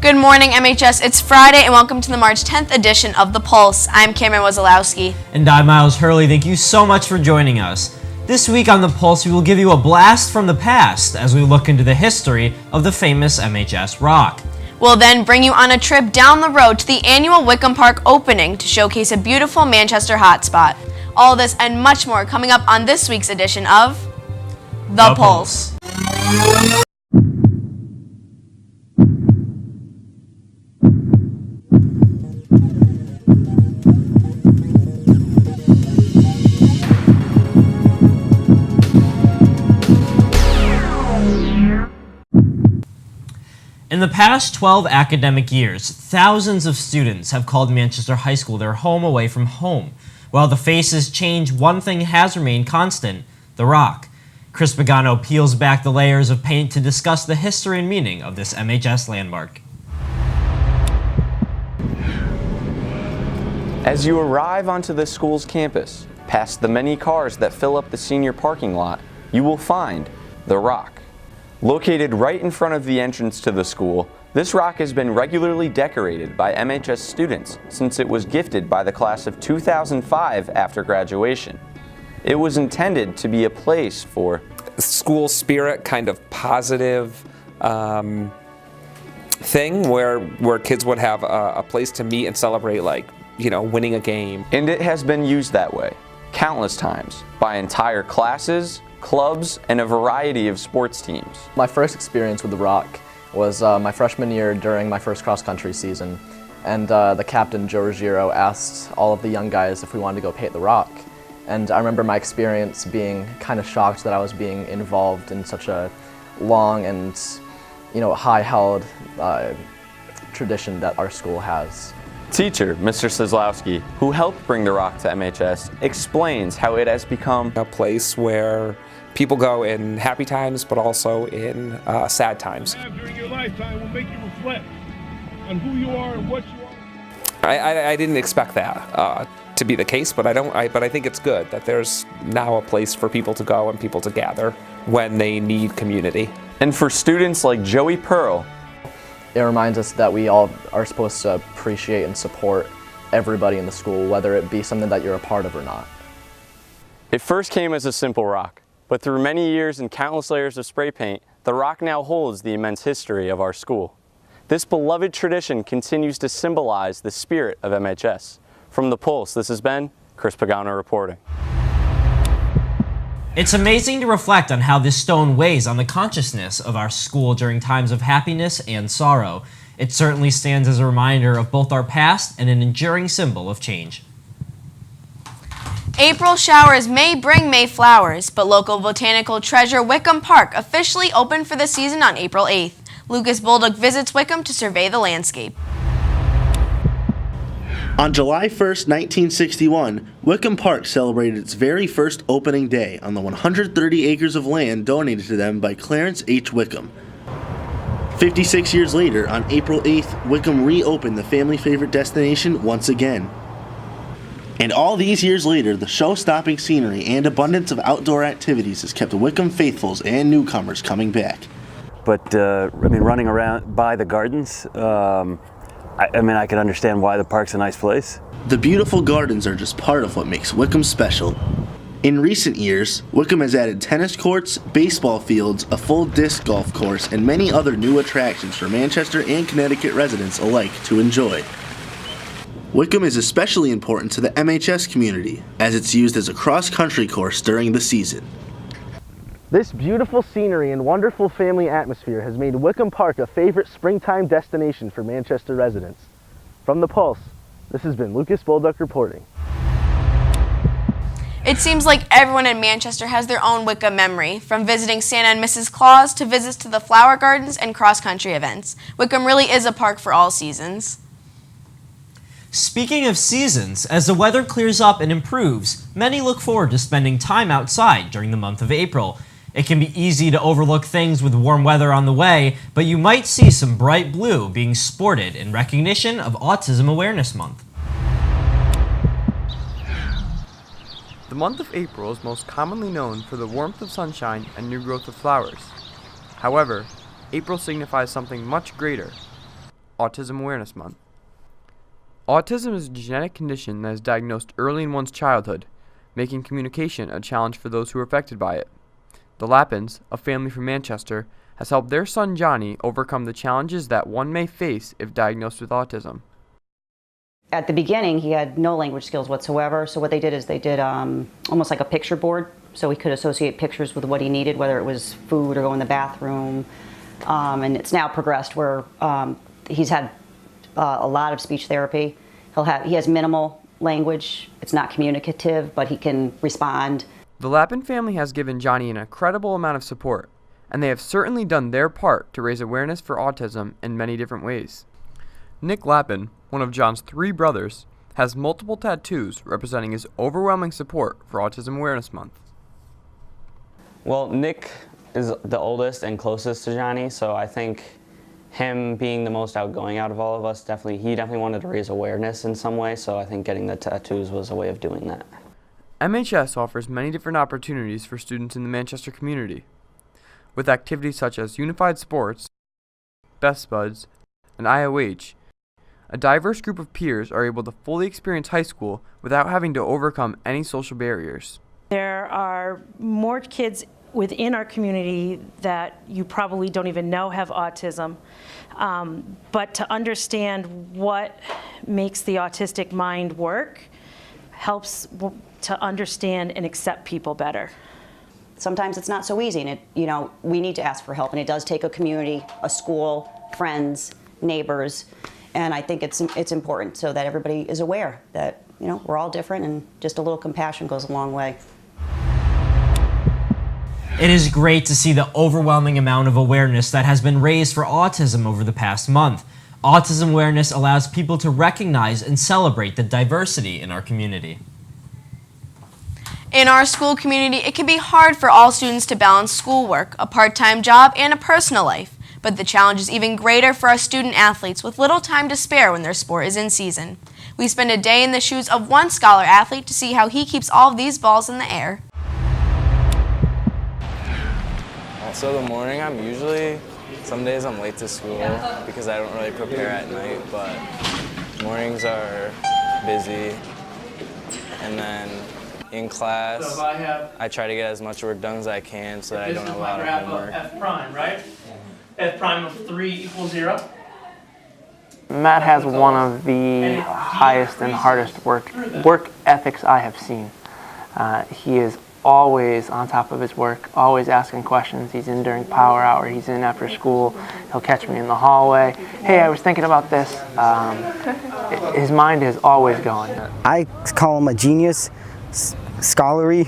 Good morning, MHS. It's Friday, and welcome to the March 10th edition of The Pulse. I'm Cameron Wozolowski. And I'm Miles Hurley. Thank you so much for joining us. This week on The Pulse, we will give you a blast from the past as we look into the history of the famous MHS Rock. We'll then bring you on a trip down the road to the annual Wickham Park opening to showcase a beautiful Manchester hotspot. All this and much more coming up on this week's edition of The Pulse. In the past 12 academic years, thousands of students have called Manchester High School their home away from home. While the faces change, one thing has remained constant: the Rock. Chris Pagano peels back the layers of paint to discuss the history and meaning of this MHS landmark. As you arrive onto the school's campus, past the many cars that fill up the senior parking lot, you will find the Rock. Located right in front of the entrance to the school, this rock has been regularly decorated by MHS students since it was gifted by the class of 2005 after graduation. It was intended to be a place for school spirit, kind of positive thing where kids would have a place to meet and celebrate, like, you know, winning a game. And it has been used that way countless times by entire classes, clubs, and a variety of sports teams. My first experience with the Rock was my freshman year during my first cross-country season, and the captain, Joe Ruggiero, asked all of the young guys if we wanted to go paint the Rock. And I remember my experience being kind of shocked that I was being involved in such a long and, you know, high-held tradition that our school has. Teacher, Mr. Szlowski, who helped bring the Rock to MHS, explains how it has become a place where people go in happy times, but also in sad times. During your lifetime will make you reflect on who you are and what you are. I didn't expect that to be the case, but I think it's good that there's now a place for people to go and people to gather when they need community. And for students like Joey Pearl, it reminds us that we all are supposed to appreciate and support everybody in the school, whether it be something that you're a part of or not. It first came as a simple rock, but through many years and countless layers of spray paint, the Rock now holds the immense history of our school. This beloved tradition continues to symbolize the spirit of MHS. From The Pulse, this has been Chris Pagano reporting. It's amazing to reflect on how this stone weighs on the consciousness of our school during times of happiness and sorrow. It certainly stands as a reminder of both our past and an enduring symbol of change. April showers may bring May flowers, but local botanical treasure Wickham Park officially opened for the season on April 8th. Lucas Bulldog visits Wickham to survey the landscape. On July 1st, 1961, Wickham Park celebrated its very first opening day on the 130 acres of land donated to them by Clarence H. Wickham. 56 years later, on April 8th, Wickham reopened the family favorite destination once again. And all these years later, the show-stopping scenery and abundance of outdoor activities has kept Wickham faithfuls and newcomers coming back. But, running around by the gardens, I can understand why the park's a nice place. The beautiful gardens are just part of what makes Wickham special. In recent years, Wickham has added tennis courts, baseball fields, a full disc golf course, and many other new attractions for Manchester and Connecticut residents alike to enjoy. Wickham is especially important to the MHS community, as it's used as a cross-country course during the season. This beautiful scenery and wonderful family atmosphere has made Wickham Park a favorite springtime destination for Manchester residents. From The Pulse, this has been Lucas Bulldog reporting. It seems like everyone in Manchester has their own Wickham memory, from visiting Santa and Mrs. Claus to visits to the flower gardens and cross-country events. Wickham really is a park for all seasons. Speaking of seasons, as the weather clears up and improves, many look forward to spending time outside during the month of April. It can be easy to overlook things with warm weather on the way, but you might see some bright blue being sported in recognition of Autism Awareness Month. The month of April is most commonly known for the warmth of sunshine and new growth of flowers. However, April signifies something much greater. Autism Awareness Month. Autism is a genetic condition that is diagnosed early in one's childhood, making communication a challenge for those who are affected by it. The Lappins, a family from Manchester, has helped their son Johnny overcome the challenges that one may face if diagnosed with autism. At the beginning, he had no language skills whatsoever, so what they did is they did almost like a picture board, so he could associate pictures with what he needed, whether it was food or go in the bathroom. And it's now progressed where he's had a lot of speech therapy. He has minimal language. It's not communicative, but he can respond. The Lappin family has given Johnny an incredible amount of support, and they have certainly done their part to raise awareness for autism in many different ways. Nick Lappin, one of John's 3 brothers, has multiple tattoos representing his overwhelming support for Autism Awareness Month. Well, Nick is the oldest and closest to Johnny, so I think him being the most outgoing out of all of us, he definitely wanted to raise awareness in some way, so I think getting the tattoos was a way of doing that. MHS offers many different opportunities for students in the Manchester community, with activities such as Unified Sports, Best Buds, and IOH. A diverse group of peers are able to fully experience high school without having to overcome any social barriers. There are more kids within our community that you probably don't even know have autism, but to understand what makes the autistic mind work helps to understand and accept people better. Sometimes it's not so easy, and we need to ask for help, and it does take a community, a school, friends, neighbors, and I think it's important so that everybody is aware that we're all different, and just a little compassion goes a long way. It is great to see the overwhelming amount of awareness that has been raised for autism over the past month. Autism Awareness allows people to recognize and celebrate the diversity in our community. In our school community, it can be hard for all students to balance schoolwork, a part-time job, and a personal life. But the challenge is even greater for our student athletes with little time to spare when their sport is in season. We spend a day in the shoes of one scholar athlete to see how he keeps all of these balls in the air. So the morning, some days I'm late to school because I don't really prepare at night, but mornings are busy. And then in class, I try to get as much work done as I can so that I don't have a lot of homework. F prime, right? F prime of 3 equals 0. Matt has one of the highest and hardest work ethics I have seen. He is always on top of his work, always asking questions. He's in during power hour, he's in after school. He'll catch me in the hallway. Hey, I was thinking about this. His mind is always going. I call him a genius, scholarly.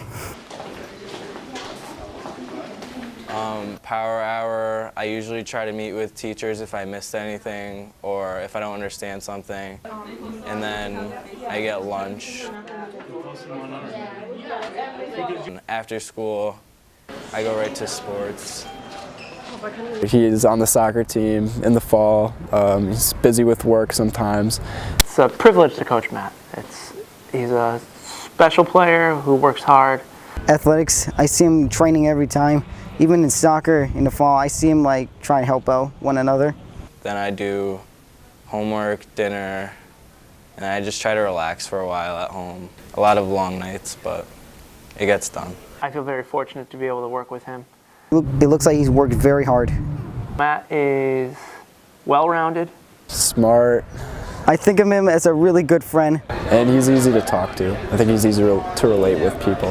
Power hour, I usually try to meet with teachers if I missed anything or if I don't understand something. And then I get lunch. After school, I go right to sports. He is on the soccer team in the fall. He's busy with work sometimes. It's a privilege to coach Matt. He's a special player who works hard. Athletics, I see him training every time. Even in soccer in the fall, I see him try and help out one another. Then I do homework, dinner, and I just try to relax for a while at home. A lot of long nights, but it gets done. I feel very fortunate to be able to work with him. It looks like he's worked very hard. Matt is well-rounded. Smart. I think of him as a really good friend. And he's easy to talk to. I think he's easy to relate with people.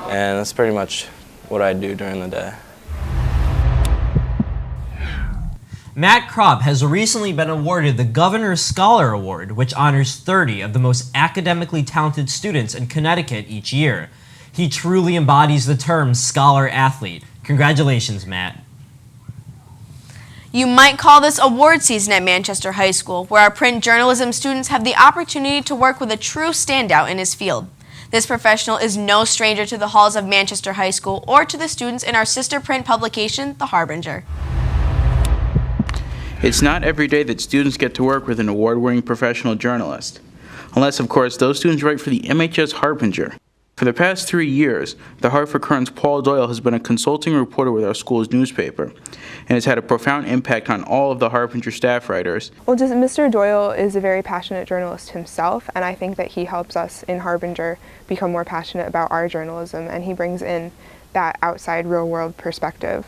And that's pretty much what I do during the day. Matt Kropp has recently been awarded the Governor's Scholar Award, which honors 30 of the most academically talented students in Connecticut each year. He truly embodies the term scholar athlete. Congratulations, Matt. You might call this award season at Manchester High School, where our print journalism students have the opportunity to work with a true standout in his field. This professional is no stranger to the halls of Manchester High School or to the students in our sister print publication, The Harbinger. It's not every day that students get to work with an award-winning professional journalist, unless, of course, those students write for the MHS Harbinger. For the past 3 years, the Hartford Courant's Paul Doyle has been a consulting reporter with our school's newspaper and has had a profound impact on all of the Harbinger staff writers. Well, just Mr. Doyle is a very passionate journalist himself, and I think that he helps us in Harbinger become more passionate about our journalism, and he brings in that outside real-world perspective.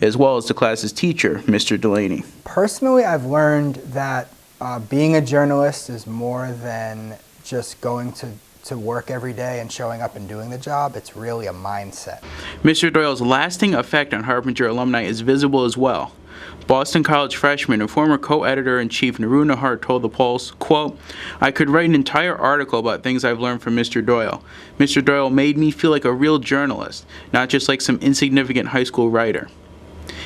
As well as the class's teacher, Mr. Delaney. Personally, I've learned that being a journalist is more than just going to work every day and showing up and doing the job. It's really a mindset. Mr. Doyle's lasting effect on Harbinger alumni is visible as well. Boston College freshman and former co-editor-in-chief Naru Nahar told The Pulse, quote, "I could write an entire article about things I've learned from Mr. Doyle. Mr. Doyle made me feel like a real journalist, not just like some insignificant high school writer.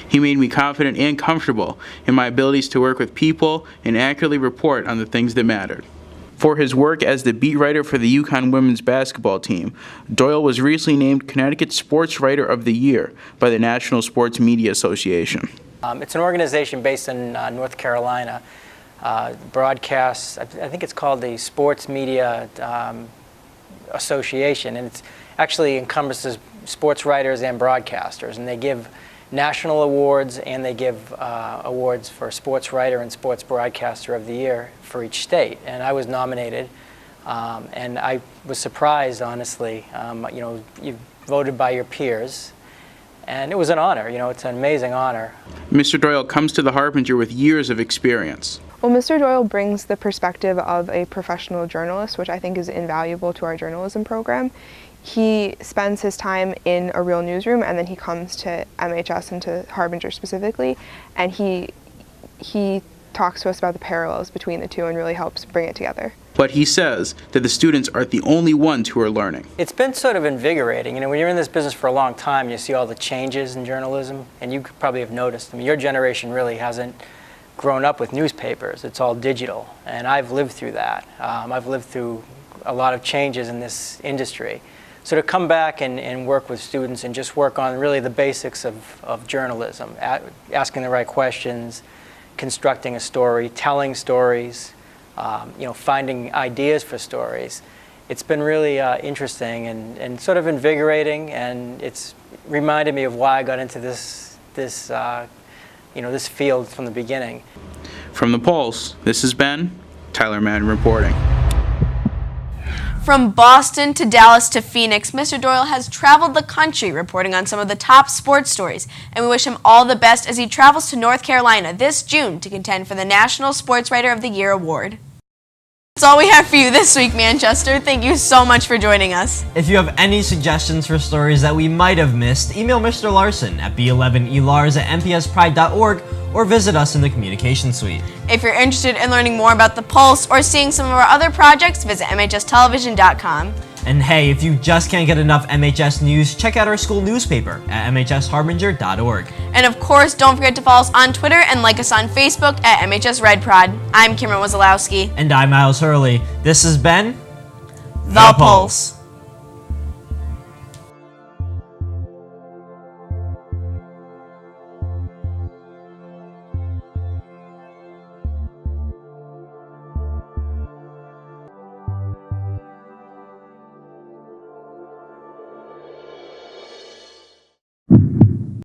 He made me confident and comfortable in my abilities to work with people and accurately report on the things that mattered." For his work as the beat writer for the UConn women's basketball team, Doyle was recently named Connecticut Sports Writer of the Year by the National Sports Media Association. It's an organization based in North Carolina, broadcasts, I think it's called the Sports Media Association, and it actually encompasses sports writers and broadcasters, and they give national awards and they give awards for sports writer and sports broadcaster of the year for each state. And I was nominated, and I was surprised, honestly. You voted by your peers, and it was an honor. It's an amazing honor. Mr. Doyle comes to the Harbinger with years of experience. Well, Mr. Doyle brings the perspective of a professional journalist, which I think is invaluable to our journalism program. He spends his time in a real newsroom, and then he comes to MHS and to Harbinger specifically, and he talks to us about the parallels between the two and really helps bring it together. But he says that the students aren't the only ones who are learning. It's been sort of invigorating. When you're in this business for a long time, you see all the changes in journalism, and you probably have noticed. Your generation really hasn't grown up with newspapers. It's all digital, and I've lived through that. I've lived through a lot of changes in this industry. So to come back and work with students and just work on really the basics of journalism, asking the right questions, constructing a story, telling stories, finding ideas for stories. It's been really interesting and sort of invigorating, and it's reminded me of why I got into this field from the beginning. From The Pulse, this has been Tyler Madden reporting. From Boston to Dallas to Phoenix, Mr. Doyle has traveled the country reporting on some of the top sports stories, and we wish him all the best as he travels to North Carolina this June to contend for the National Sports Writer of the Year award. That's all we have for you this week, Manchester. Thank you so much for joining us. If you have any suggestions for stories that we might have missed, email Mr. Larson at b11elars@mpspride.org or visit us in the communication suite. If you're interested in learning more about The Pulse or seeing some of our other projects, visit mhstelevision.com. And hey, if you just can't get enough MHS news, check out our school newspaper at mhsharbinger.org. And of course, don't forget to follow us on Twitter and like us on Facebook at MHS Red Prod. I'm Kimmer Wazalowski. And I'm Miles Hurley. This has been The Pulse.